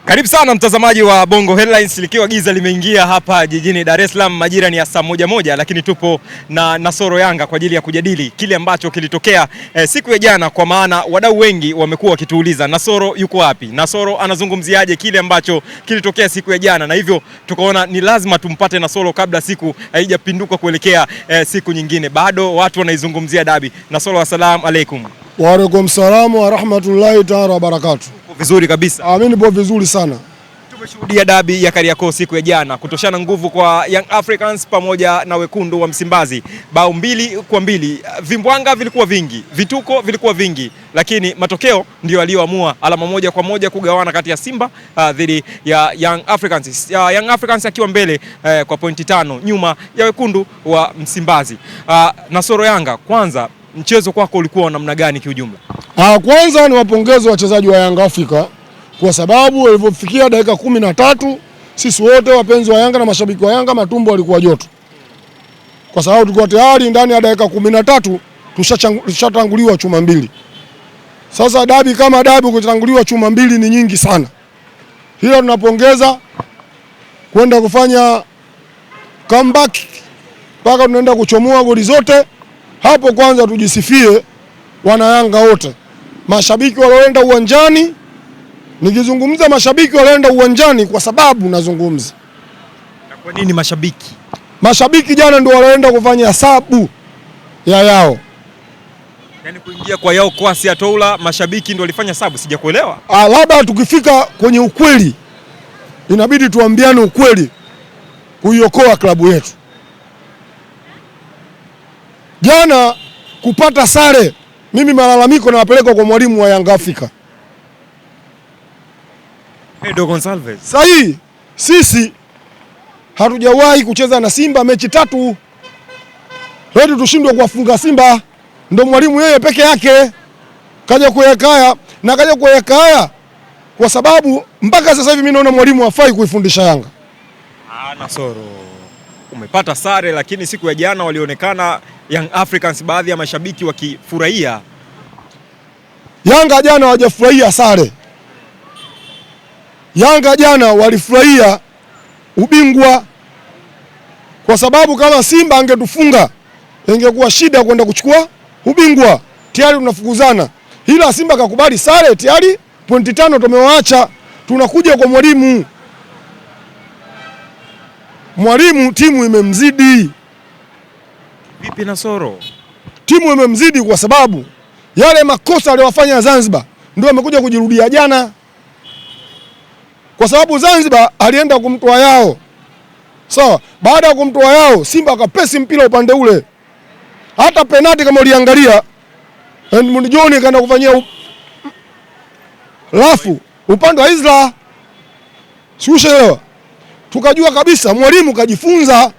Karibu sana mtazamaji wa Bongo Headlines, likiwa giza limeingia hapa jijini Dar es Salaam, majira ni ya saa moja, lakini tupo na Nasoro Yanga kwa ajili ya kujadili kile ambacho kilitokea siku ya jana, kwa maana wadau wengi wamekuwa wakituuliza Nasoro yuko wapi? Nasoro anazungumziaje kile ambacho kilitokea siku ya jana, na hivyo tukaona ni lazima tumpate Nasoro kabla siku haijapinduka kuelekea siku nyingine. Bado watu wanaizungumzia dabi. Nasoro, assalamu alaikum. Wa alaikum salaam wa rahmatullahi ta'ala wa barakatuh. Vizuri kabisa. Mimi nipo vizuri sana. Tumeshuhudia dabi ya Kariakoo siku ya jana, kutoshana nguvu kwa Young Africans pamoja na wekundu wa Msimbazi, bao 2-2. Vimbwanga vilikuwa vingi, vituko vilikuwa vingi, lakini matokeo ndio yaliyoamua alama moja kwa moja kugawana kati ya Simba dhidi ya Young Africans. Young Africans akiwa mbele kwa pointi 5 nyuma ya wekundu wa Msimbazi. Nasoro Yanga, kwanza mchezo kwako ulikuwa namna gani kiujumla? Kwanza ni wapongeze wachezaji wa Young Africa kwa sababu walipofikia dakika 13 sisi wote wapenzi wa Yanga na mashabiki wa Yanga matumbo walikuwa joto. Kwa sababu tulikuwa tayari ndani ya dakika 13 tushatanguliwa chuma mbili. Sasa dabi kama dabi kutanguliwa chuma mbili ni nyingi sana. Hilo tunapongeza, kwenda kufanya comeback mpaka tunaenda kuchomoa goli zote. Hapo kwanza tujisifie wana Yanga wote. Mashabiki walioenda uwanjani, nikizungumza mashabiki walioenda uwanjani kwa sababu nazungumza. Na kwa nini mashabiki? Mashabiki jana ndio walioenda kufanya hesabu yao. Yaani kuingia kwa yao kwa si atoula, mashabiki ndio walifanya hesabu, sijakuelewa. Labda tukifika kwenye ukweli inabidi tuambiane ukweli kuiokoa klabu yetu. Jana kupata sare, mimi malalamiko na wapeleka kwa mwalimu wa Young Africa. Edo Gonçalves. Sahi, sisi hatujawahi kucheza na Simba mechi 3. Leo tushindwe kuwafunga Simba. Ndio mwalimu yeye peke yake kaja kuweka haya na kaja kuweka haya kwa sababu mpaka sasa hivi mimi naona mwalimu hafai kuifundisha Yanga. Nasoro, umepata sare lakini siku ya jana walionekana Young Africans baadhi ya mashabiki wakifurahia. Yanga jana hawajafurahia sare. Yanga jana walifurahia ubingwa, kwa sababu kama Simba angetufunga ingekuwa shida kwenda kuchukua ubingwa. Tayari tunafukuzana. Ila Simba kakubali sare, tayari pointi 5 tumewaacha. Tunakuja kwa mwalimu. Mwalimu timu imemzidi. Vipi Nasoro? Timu imemzidi kwa sababu yale makosa aliyofanya Zanzibar ndio amekuja kujirudia jana. Kwa sababu Zanzibar alienda kumtoa yao. Sawa, baada ya kumtoa yao Simba akapesi mpira upande ule. Hata penalti kama uliangalia Edmund John kaenda kufanyia rafu upande wa Isla. Siushaelewa. Tukajua kabisa mwalimu kajifunza,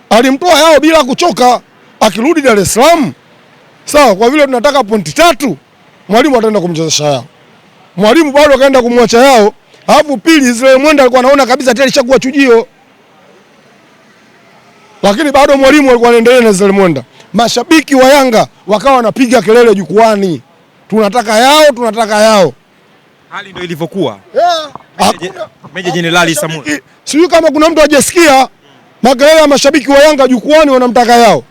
alimtoa yao bila kuchoka, akirudi Dar es Salaam. Sawa, kwa vile tunataka pointi 3, mwalimu ataenda kumchezesha yao. Mwalimu bado kaenda kumwacha yao. Alafu pili Israel Mwenda alikuwa anaona kabisa tayari shakuwa chujio. Lakini bado mwalimu alikuwa anaendelea na Israel Mwenda. Mashabiki wa Yanga wakawa wanapiga kelele jukwani. Tunataka yao, tunataka yao. Hali ndio ilivyokuwa. Meja Jenerali Samuni. Sio kama kuna mtu hajasikia makelele ya mashabiki wa Yanga jukwani wanamtaka yao.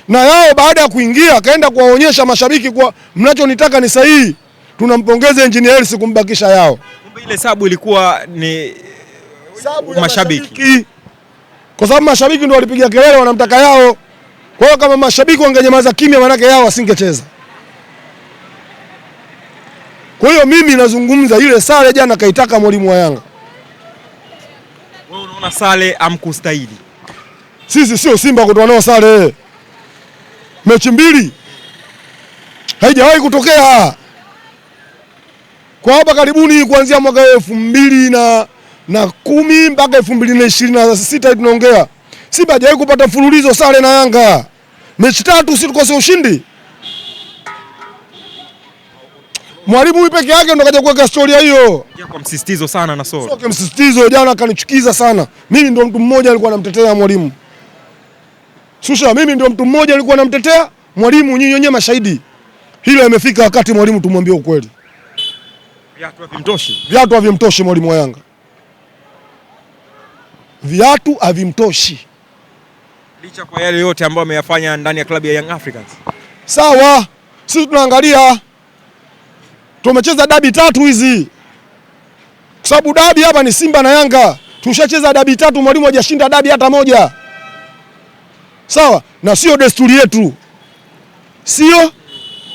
Na yao baada ya kuingia kaenda kuwaonyesha mashabiki kwa mnachonitaka ni sahihi. Tunampongeza Engineer Hersi kumbakisha yao. Kumbe ile sababu ilikuwa ni mashabiki. Kwa sababu mashabiki ndio walipiga kelele wanamtaka yao. Kwa hiyo kama mashabiki wangenyamaza kimya manake yao wasingecheza. Kwa hiyo mimi nazungumza ile sare jana kaitaka mwalimu wa Yanga. Wewe unaona sare amkustahili? Sisi sio Simba kutoa nao sare. Mechi 2 haijawahi kutokea. Kwa hapa karibuni kuanzia mwaka 2010 mpaka 2026 tunaongea. Simba hajawahi kupata mfululizo sare na Yanga. Mechi 3 sisi tukose ushindi. Mwalimu huyu peke yake ndo kaja kuweka historia hiyo. Kwa msisitizo sana Nasoro. Sio kwa msisitizo, jana kanichukiza sana. Mimi ndo mtu mmoja alikuwa anamtetea mwalimu. Susha, mimi ndo mtu mmoja alikuwa anamtetea mwalimu, nyinyi wenyewe mashahidi. Hilo imefika wakati mwalimu tumwambie ukweli. Viatu havimtoshi. Viatu havimtoshi mwalimu wa Yanga. Viatu havimtoshi. Licha kwa yale yote ambayo ameyafanya ndani ya klabu ya Young Africans. Sawa, sisi tunaangalia tumecheza dabi 3 hizi. Kwa sababu dabi hapa ni Simba na Yanga. Tushacheza dabi 3, mwalimu hajashinda dabi hata moja. Sawa, na sio desturi yetu. Sio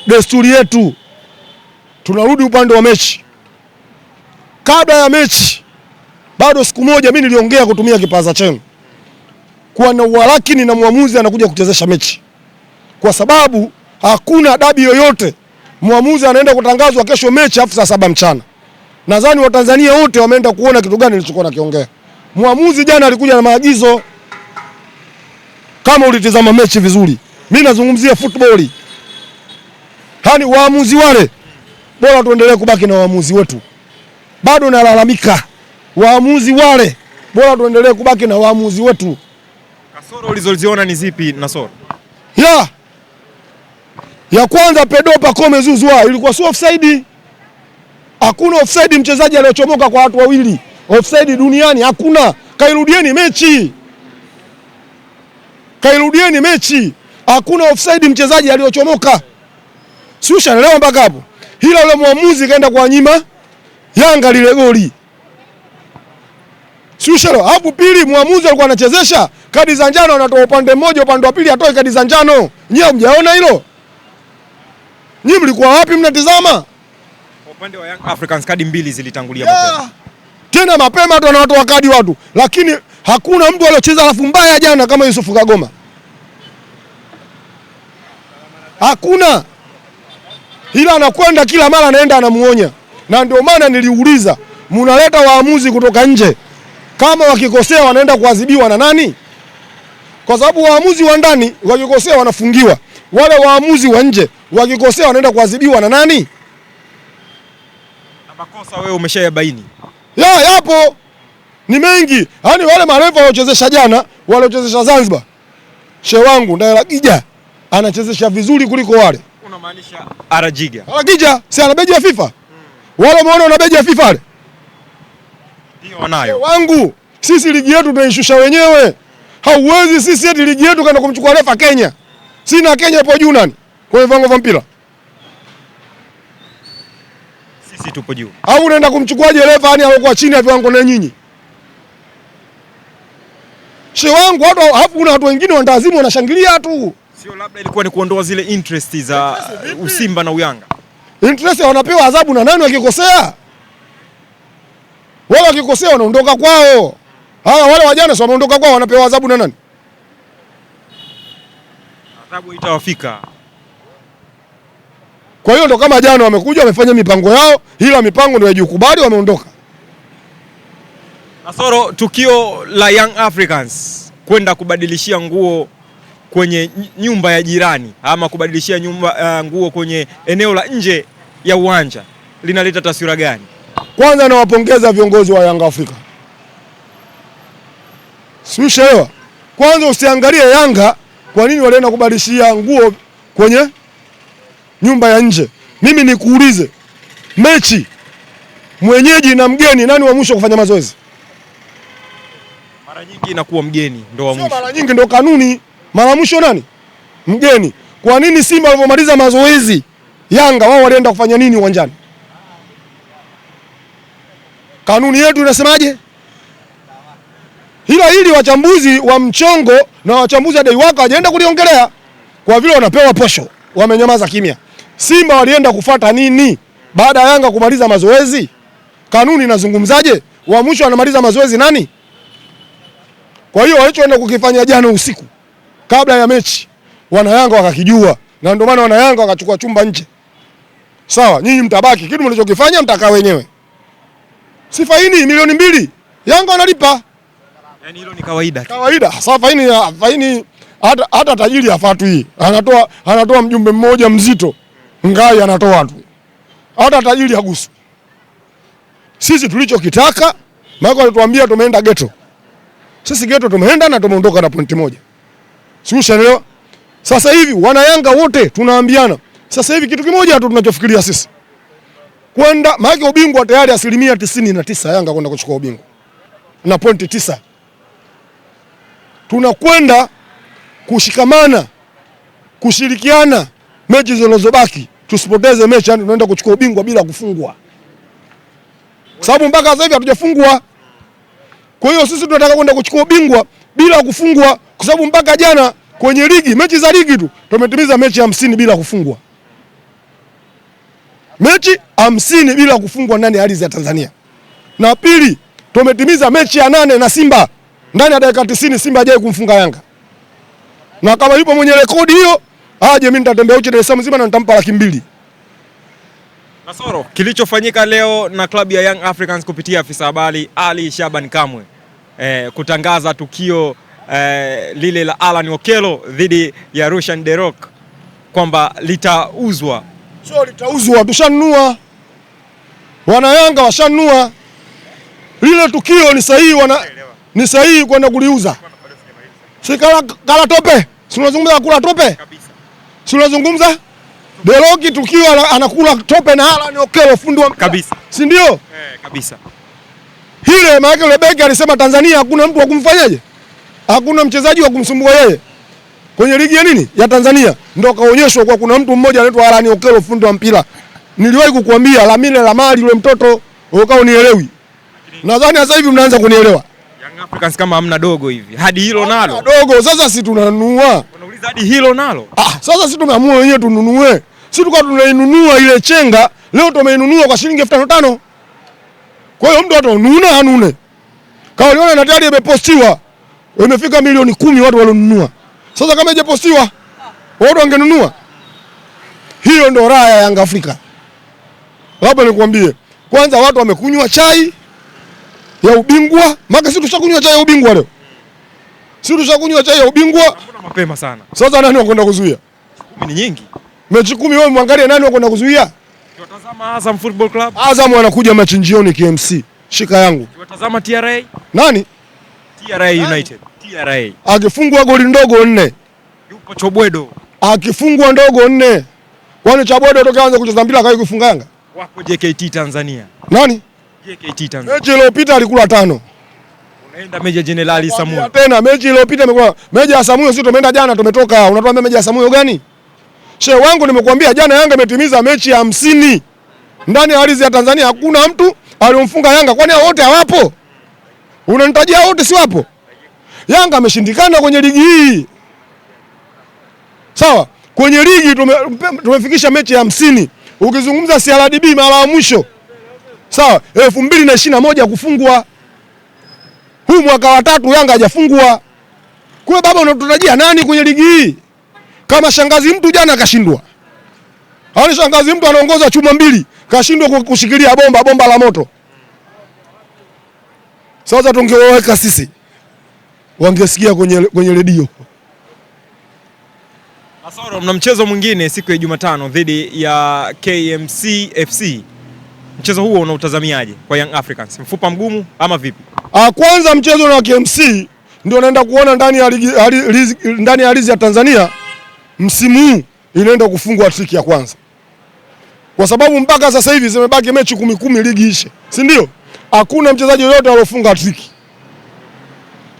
desturi yetu. Tunarudi upande wa mechi. Kabla ya mechi bado siku moja mimi niliongea kutumia kipaza chenu kuwa na uhalakini na muamuzi anakuja kuchezesha mechi, kwa sababu hakuna dabi yoyote muamuzi anaenda kutangazwa kesho mechi afu saa 7 mchana. Nadhani Watanzania wote wameenda kuona kitu gani nilichokuwa nakiongea. Muamuzi jana alikuja na maagizo. Kama ulitazama mechi vizuri, mimi nazungumzia football. Hani waamuzi wale bora tuendelee kubaki na waamuzi wetu. Bado nalalamika. Waamuzi wale bora tuendelee kubaki na waamuzi wetu. Kasoro ulizoziona ni zipi Nasoro? Ya kwanza Pedro Pacome Zouzoua ilikuwa sio offside. Hakuna offside mchezaji aliyochomoka kwa watu wawili. Offside duniani hakuna. Kairudieni mechi. Kairudieni mechi. Hakuna offside mchezaji aliyochomoka. Si ushaelewa mpaka hapo? Hila yule muamuzi kaenda kwa nyima Yanga lile goli. Si ushaelewa? Hapo pili muamuzi alikuwa anachezesha kadi za njano, anatoa upande mmoja, upande wa pili atoe kadi za njano. Nyie mjaona hilo? Nyie mlikuwa wapi mnatizama? Kwa upande wa Young Africans kadi 2 zilitangulia mapema. Tena mapema tu anatoa kadi watu, lakini hakuna mtu aliocheza alafu mbaya jana kama Yusuf Kagoma. Hakuna. Ila anakwenda kila mara anaenda anamuonya. Na ndio maana niliuliza, mnaleta waamuzi kutoka nje. Kama wakikosea wanaenda kuadhibiwa na nani? Kwa sababu waamuzi wa ndani wakikosea wanafungiwa. Wale waamuzi wa nje wakikosea wanaenda kuadhibiwa na nani? Na makosa wewe umeshayabaini. Yapo. Ni mengi. Yaani wale marefa waliochezesha jana, waliochezesha Zanzibar. Shehe wangu Ndayalagija anachezesha vizuri kuliko wale. Unamaanisha Arajiga? Aragija si ana beji ya FIFA. Wale umeona una beji ya FIFA wale? Ndio wanayo. Wangu, sisi ligi yetu tunaishusha wenyewe. Hauwezi sisi eti ligi yetu kaenda kumchukua refa Kenya. Sina Kenya hapo juu nani? Kwa viwango vya mpira. Sisi tupo juu. Au unaenda kumchukuaje refa yani alikuwa chini ya viwango na nyinyi? Shehe wangu hapo kuna watu wengine wandazimu wanashangilia tu. Sio labda ilikuwa ni kuondoa zile interest za Usimba na Uyanga. Interest wanapewa adhabu na nani wakikosea? Wale wakikosea wanaondoka kwao. Wale wajana sio wameondoka kwao, wanapewa adhabu na nani? Adhabu itawafika. Kwa hiyo ndo kama jana wamekuja wamefanya mipango yao, ila mipango ndio hajikubali wameondoka. Nasoro, tukio la Young Africans kwenda kubadilishia nguo kwenye nyumba ya jirani ama kubadilishia nguo kwenye eneo la nje ya uwanja linaleta taswira gani? Kwanza nawapongeza viongozi wa Young Africa. Siushaelewa. Kwanza usiangalie Yanga kwa nini walienda kubadilishia nguo kwenye nyumba ya nje. Mimi nikuulize, mechi mwenyeji na mgeni nani wa mwisho kufanya mazoezi? Mara nyingi inakuwa mgeni ndo wa mwisho. Mara nyingi ndo kanuni. Mara mwisho nani? Mgeni. Kwa nini Simba walipomaliza mazoezi Yanga wao walienda kufanya nini uwanjani? Kanuni yetu inasemaje? Hili wachambuzi wa mchongo na wachambuzi wa Deiwaka wajaenda kuliongelea kwa vile wanapewa posho, wamenyamaza kimya. Simba walienda kufuata nini baada ya Yanga kumaliza mazoezi? Kanuni inazungumzaje? Wa mwisho anamaliza mazoezi nani? Kwa hiyo walichoenda kukifanya jana usiku kabla ya mechi wana Yanga wakakijua, na ndio maana wana Yanga wakachukua chumba nje. Sawa, nyinyi mtabaki, kitu mlichokifanya mtakaa wenyewe. Si faini milioni 2 Yanga wanalipa. Yaani hilo ni kawaida. Kawaida. Sasa faini hata tajiri hafatwi. Anatoa mjumbe mmoja mzito. Ngai anatoa tu. Hata tajiri hagusu. Sisi tulichokitaka, maana walituambia tumeenda ghetto. Sisi ghetto tumeenda na tumeondoka na pointi moja. Si ushaelewa? Sasa hivi wana Yanga wote tunaambiana. Sasa hivi kitu kimoja tu tunachofikiria sisi. tunakwenda maana ubingwa tayari 99% Yanga kwenda kuchukua ubingwa na pointi 9. Tunakwenda kushikamana, kushirikiana mechi zilizobaki, tusipoteze mechi, yani tunaenda kuchukua ubingwa bila kufungwa. Sababu mpaka sasa hivi hatujafungwa. Kwa hiyo sisi tunataka kwenda kuchukua ubingwa bila kufungwa, kwa sababu mpaka jana kwenye ligi, mechi za ligi tu tumetimiza mechi 50 bila kufungwa. Mechi 50 bila kufungwa ndani ya ardhi ya Tanzania. Na pili, tumetimiza mechi ya 8 na Simba. Ndani ya dakika 90 Simba hajawahi kumfunga Yanga. Na kama yupo mwenye rekodi hiyo, aje mimi nitatembea uchi Dar es Salaam mzima na nitampa 200,000. Nasoro, kilichofanyika leo na klabu ya Young Africans kupitia afisa habari Ali Shaban Kamwe kutangaza tukio lile la Alan Okello dhidi ya Rushan De Reuck kwamba litauzwa. Sio litauzwa, tushanunua. Wana Yanga washanunua. Lile tukio ni sahihi, ni sahihi kwenda kuliuza. Si kala tope. Si unazungumza kula tope? Kabisa. Si unazungumza De Reuck tukio anakula tope na Alan Okello fundi wa kabisa. Si ndio? Kabisa. Hile maana yule beki alisema Tanzania hakuna mtu wa kumfanyaje? Hakuna mchezaji wa kumsumbua yeye. Kwenye ligi ya nini? Ya Tanzania. Ndio kaonyeshwa kwa kuna mtu mmoja anaitwa Alan Okello fundi wa mpira. Niliwahi kukuambia Lamine Lamali yule mtoto ukao unielewi. Nadhani sasa hivi mnaanza kunielewa. Young Africans kama hamna dogo hivi. Hadi hilo nalo. Dogo sasa si tunanunua. Unauliza hadi hilo nalo? Sasa si tumeamua wenyewe tununue. Si tulikuwa tunainunua ile chenga, leo tumeinunua kwa shilingi 5,500. Kwa hiyo mtu atanunua anune. Kama uliona na tayari imepostiwa. Imefika milioni 10 watu walionunua. Sasa kama haijapostiwa, watu wangenunua. Hiyo ndio raha ya Yanga Afrika. Labda nikwambie, kwanza watu wamekunywa chai ya ubingwa, maana sisi tushakunywa chai ya ubingwa leo. Sisi tushakunywa chai ya ubingwa. Mbona mapema sana? Sasa nani wakwenda kuzuia? 10 ni nyingi. Mechi 10 wewe mwangalie nani wakwenda kuzuia? Tuwatazama Azam Football Club. Azam wanakuja machinjioni KMC. Shika yangu. Tuwatazama TRA. Nani? TRA United. TRA. Akifungwa goli ndogo 4. Yupo Chobwedo. Akifungwa ndogo 4. Kwani Chobwedo toka anza kucheza mpira kai kufunga Yanga? Wapo JKT Tanzania. Nani? JKT Tanzania. Mechi iliyopita alikula 5. Unaenda Meja Jenerali Samuel. Tena mechi iliyopita imekuwa Meja ya Samuel, sisi tumeenda jana tumetoka. Unatuambia Meja ya Samuel gani? Shehe wangu nimekuambia jana Yanga imetimiza mechi 50. Ndani ya ardhi ya Tanzania hakuna mtu aliyomfunga Yanga. Kwani hao wote hawapo? Unanitajia wote si wapo? Yanga ameshindikana kwenye ligi hii. Sawa? Kwenye ligi tumefikisha mechi 50. Ukizungumza CRDB mara ya mwisho. Sawa? 2021 kufungwa. Huu mwaka wa 3 Yanga hajafungwa. Kwa baba unatutajia nani kwenye ligi hii? Kama shangazi mtu jana kashindwa. Hali shangazi mtu anaongoza chuma 2, kashindwa kushikilia bomba la moto. Sasa tungewaweka sisi. Wangesikia kwenye redio. Nasoro, mna mchezo mwingine siku ya Jumatano dhidi ya KMC FC. Mchezo huo unautazamiaje kwa Young Africans? Mfupa mgumu ama vipi? Kwanza mchezo na KMC ndio naenda kuona ndani ya ligi ya Tanzania msimu huu inaenda kufungwa triki ya kwanza. Kwa sababu mpaka sasa hivi zimebaki mechi 10 ligi ishe. Si ndio? Hakuna mchezaji yote aliyofunga triki.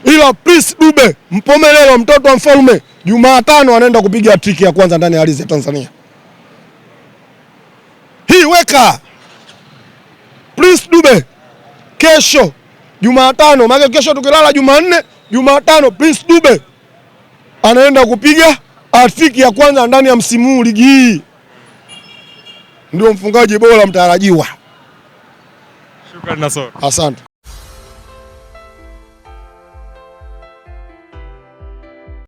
Ila Prince Dube, Mpomelelo mtoto wa mfalme, Jumatano anaenda kupiga triki ya kwanza ndani ya ardhi ya Tanzania. Hii weka Prince Dube kesho Jumatano, maana kesho tukilala Jumanne, Jumatano Prince Dube anaenda kupiga triki ya kwanza ndani ya msimu huu ligi hii. Ndio mfungaji bora mtarajiwa. Shukrani Nasoro. Asante.